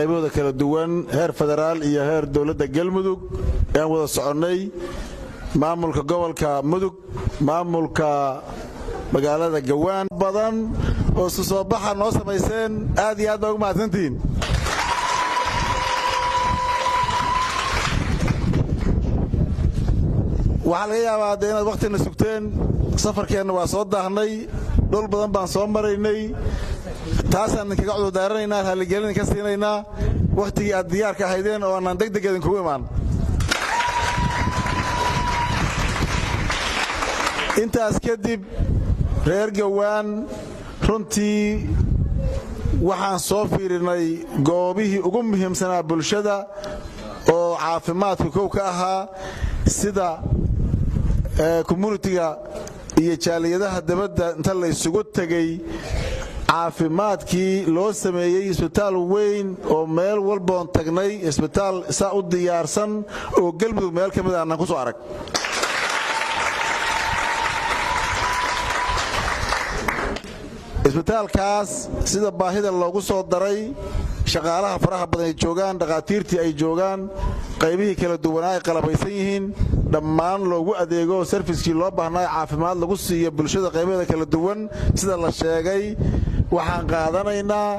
qaybahooda kala duwan heer federaal iyo heer dowladda galmudug aan wada soconay maamulka gobolka mudug maamulka magaalada Gawaan badan oo soo baxa noo sameeyeen aad iyo aad ugu mahadsantiin waxa laga yaabaa inaad waqtina sugteen safarkeena waa soo daahnay dhul badan baan soo maraynay taasaan kaga cudurdaaranaynaa haligelin ka siinaynaa waqtigii aad diyaar ka ahaydeen oo aan degdeg idin kugu imaan intaas kadib reer Gawaan runtii waxaan soo fiirinay goobihii ugu muhiimsanaa bulshada oo caafimaadku kow ka ahaa sida community-ga iyo jaaliyadaha dibadda inta la isugu tagay caafimaadkii loo sameeyay isbitaal weyn oo meel walba oo tagnay isbitaal saa u diyaarsan oo galmudug meel kamid ah aan ku soo arag isbitaalkaas sida baahida loogu soo daray shaqaalaha faraha badan ay joogaan dhaqaatiirtii ay joogaan qaybihii kala duwan ay qalabaysan yihiin dhammaan loogu adeego service-kii loo baahnaa caafimaad lagu siiyo bulshada qaybaheeda kala duwan sida la sheegay waxaan qaadanaynaa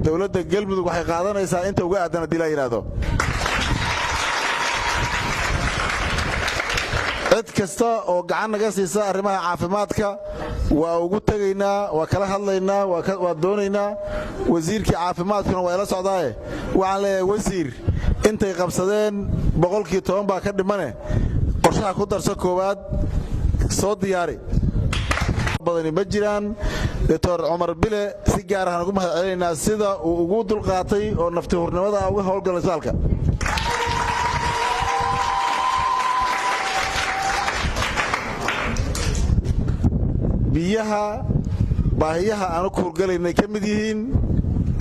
dawladda galmudug waxay qaadanaysaa inta uga aadan hadii la yiraahdo cid kasta oo gacan naga siisa arrimaha caafimaadka waa ugu tagaynaa waa kala hadlaynaa waa doonaynaa wasiirkii caafimaadkuna waa ila socdaaye waxaan leeyahay wasiir intay qabsadeen 10% baa ka dhimane qorshaha ku darso koowaad soo diyaari badani ma jiraan Dr. Umar Bile si gaar ah ugu mahadcelinaynaa sida uu ugu dulqaatay oo nafti hurnimada uga howlgalay isbitaalka biyaha baahiyaha aan ku hurgalaynay kamid yihiin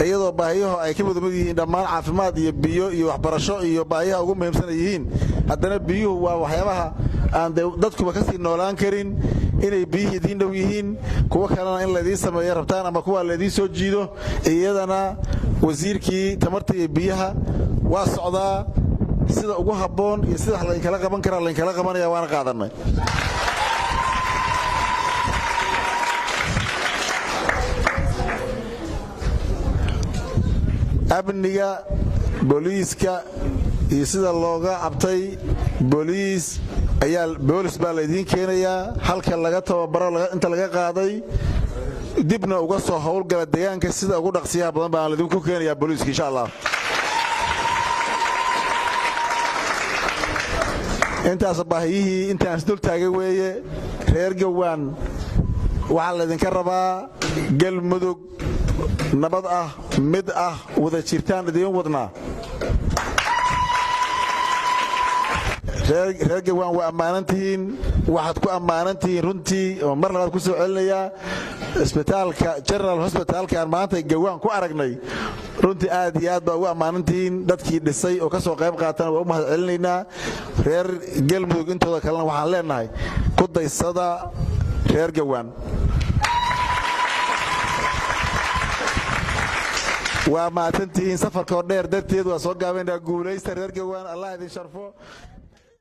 iyadoo baahiyaha ay ka mid yihiin dhammaan caafimaad iyo biyo iyo waxbarasho iyo baahiyaha ugu muhiimsan yihiin haddana biyuhu waa waxyaabaha aan dadkuba ka sii noolaan karin inay biyihii idin dhow yihiin kuwa kalena in la idin sameeyo rabtaan ama kuwa la idin soo jiido iyadana wasiirkii tamarta iyo biyaha waa socdaa sida ugu habboon iyo sida la kala qaban kara la kala qabanaya waana qaadanay abniga booliiska iyo sida looga abtay booliis baa la idin keenayaa halka laga tababaro inta laga qaaday dibna uga soo howlgala deegaanka sida ugu dhaqsiyaha badan baa la idin ku keenayaa booliiska insha Allah intaas baahiyihii intaan isdul taagay weeye reer Gawaan waxa la idinka rabaa galmudug nabad ah mid ah wada jirtaan idin wadnaa reer Gawaan waa ammaanantihiin waxaad ku ammaanantihiin runtii oo mar labaad ku soo celinaya isbitaalka General Hospital-ka aan maanta Gawaan ku aragnay runtii aad iyo aad baa ugu ammaanantihiin dadkii dhisay oo ka soo qayb qaataan waa u mahad celinaynaa reer galmudug intooda kalena waxaan leenahay ku daysada reer Gawaan waa maatantiin safarka dheer darteed waa soo gaabeynaa guulaysta reer Gawaan Allah idin sharfo